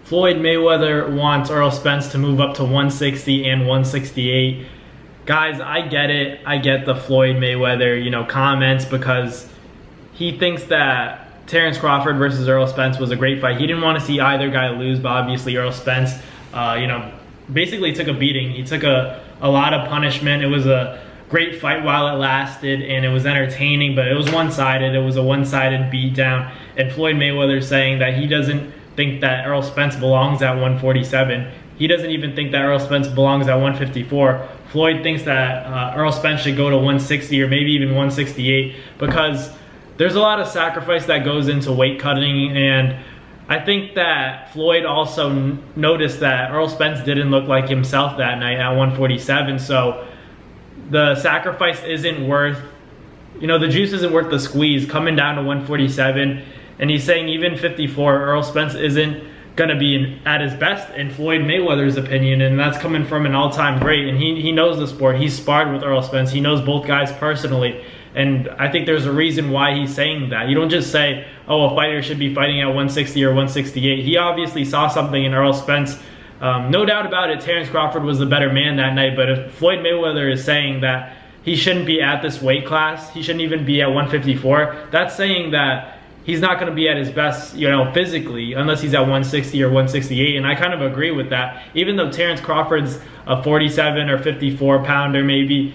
Floyd Mayweather wants Errol Spence to move up to 160 and 168. Guys, I get it. I get the Floyd Mayweather, comments, because he thinks that Terrence Crawford versus Errol Spence was a great fight. He didn't want to see either guy lose, but obviously Errol Spence, basically took a beating. He took a lot of punishment. It was a great fight while it lasted, and it was entertaining, but it was one-sided. It was a one-sided beatdown. And Floyd Mayweather saying that he doesn't think that Errol Spence belongs at 147. He doesn't even think that Errol Spence belongs at 154. Floyd thinks that Errol Spence should go to 160 or maybe even 168, because there's a lot of sacrifice that goes into weight cutting. And I think that Floyd also noticed that Errol Spence didn't look like himself that night at 147. So the sacrifice isn't worth, the juice isn't worth the squeeze coming down to 147. And he's saying even 54, Errol Spence isn't going to be at his best in Floyd Mayweather's opinion. And that's coming from an all-time great. And he knows the sport. He's sparred with Errol Spence. He knows both guys personally. And I think there's a reason why he's saying that. You don't just say, oh, a fighter should be fighting at 160 or 168. He obviously saw something in Errol Spence. No doubt about it, Terrence Crawford was the better man that night. But if Floyd Mayweather is saying that he shouldn't be at this weight class, he shouldn't even be at 154, that's saying that he's not going to be at his best, physically, unless he's at 160 or 168. And I kind of agree with that. Even though Terrence Crawford's a 47 or 54 pounder maybe,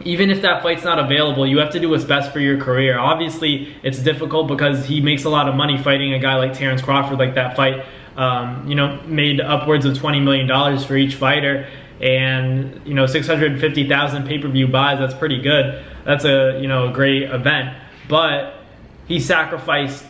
even if that fight's not available, you have to do what's best for your career. Obviously, it's difficult because he makes a lot of money fighting a guy like Terrence Crawford. Like that fight, made upwards of $20 million for each fighter, and 650,000 pay-per-view buys. That's pretty good. That's a great event. But he sacrificed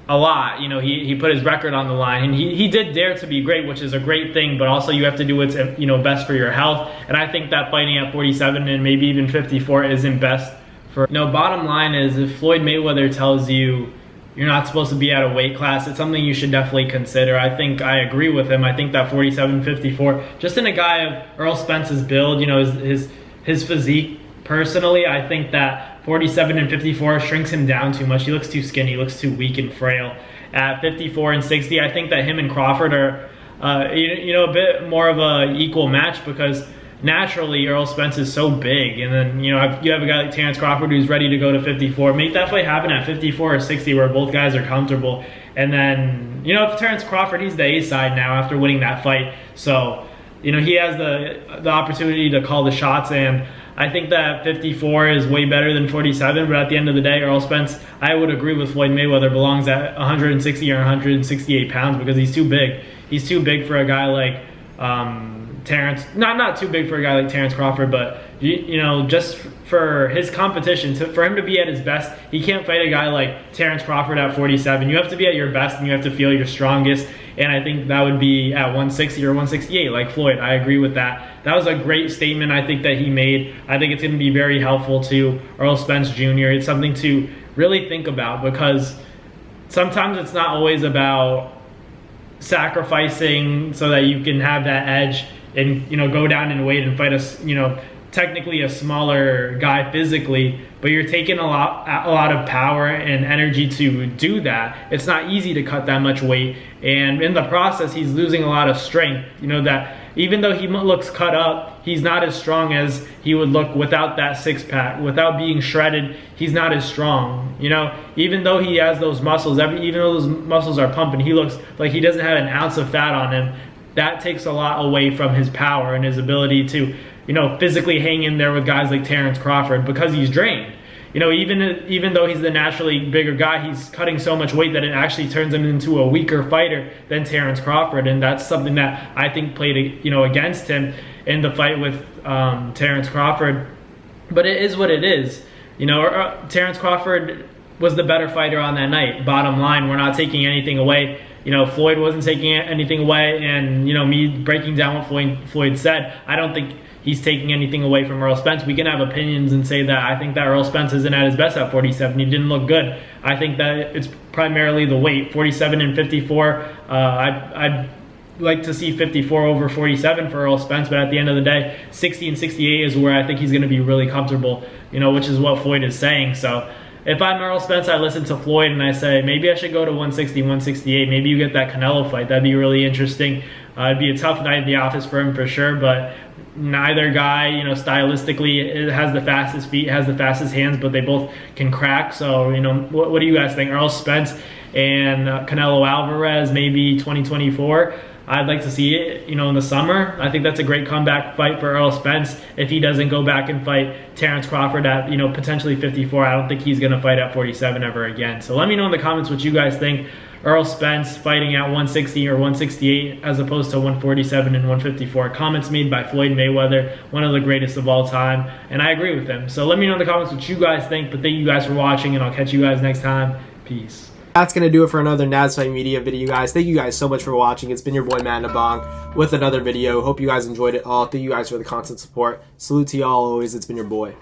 a lot. He put his record on the line, and he did dare to be great, which is a great thing, but also you have to do what's best for your health. And I think that fighting at 47 and maybe even 54 isn't best for, bottom line is, if Floyd Mayweather tells you you're not supposed to be at a weight class, it's something you should definitely consider. I think I agree with him. I think that 47, 54, just in a guy of Errol Spence's build, his physique, personally, I think that 47 and 54 shrinks him down too much. He looks too skinny, he looks too weak and frail. At 54 and 60, I think that him and Crawford are, a bit more of a equal match, because naturally Errol Spence is so big. And then, you have a guy like Terrence Crawford who's ready to go to 54. Make that fight happen at 54 or 60 where both guys are comfortable. And then, if Terrence Crawford, he's the A side now after winning that fight. So, he has the opportunity to call the shots, and I think that 54 is way better than 47, but at the end of the day, Errol Spence, I would agree with Floyd Mayweather, belongs at 160 or 168 pounds, because he's too big. He's too big for a guy like Terrence. Not too big for a guy like Terrence Crawford, but just for his competition, for him to be at his best, he can't fight a guy like Terrence Crawford at 47. You have to be at your best, and you have to feel your strongest. And I think that would be at 160 or 168, like Floyd. I agree with that. That was a great statement, I think, that he made. I think it's going to be very helpful to Errol Spence Jr. It's something to really think about, because sometimes it's not always about sacrificing so that you can have that edge and go down in weight and fight technically a smaller guy physically, but you're taking a lot of power and energy to do that. It's not easy to cut that much weight, and in the process he's losing a lot of strength. That even though he looks cut up, he's not as strong as he would look without that six-pack. Without being shredded, he's not as strong. Even though he has those muscles, even though those muscles are pumping, he looks like he doesn't have an ounce of fat on him. That takes a lot away from his power and his ability to physically hang in there with guys like Terrence Crawford, because he's drained. Even though he's the naturally bigger guy, he's cutting so much weight that it actually turns him into a weaker fighter than Terrence Crawford, and that's something that I think played against him in the fight with Terrence Crawford. But it is what it is. Terrence Crawford was the better fighter on that night. Bottom line, we're not taking anything away. Floyd wasn't taking anything away, and me breaking down what Floyd said, I don't think he's taking anything away from Errol Spence. We can have opinions and say that I think that Errol Spence isn't at his best at 47. He didn't look good. I think that it's primarily the weight. 47 and 54, I'd like to see 54 over 47 for Errol Spence, but at the end of the day, 60 and 68 is where I think he's going to be really comfortable, which is what Floyd is saying. So if I'm Errol Spence, I listen to Floyd and I say, maybe I should go to 160, 168. Maybe you get that Canelo fight. That'd be really interesting. It'd be a tough night in the office for him for sure, but neither guy, you know, stylistically has the fastest feet, has the fastest hands, but they both can crack. So, you know, what do you guys think? Errol Spence and Canelo Alvarez, maybe 2024. I'd like to see it, you know, in the summer. I think that's a great comeback fight for Errol Spence if he doesn't go back and fight Terrence Crawford at, you know, potentially 54. I don't think he's going to fight at 47 ever again. So let me know in the comments what you guys think. Errol Spence fighting at 160 or 168 as opposed to 147 and 154. Comments made by Floyd Mayweather, one of the greatest of all time, and I agree with him. So let me know in the comments what you guys think, but thank you guys for watching, and I'll catch you guys next time. Peace. That's going to do it for another Nads Fight Media video, guys. Thank you guys so much for watching. It's been your boy, Matt Nabong, with another video. Hope you guys enjoyed it all. Thank you guys for the constant support. Salute to y'all always. It's been your boy.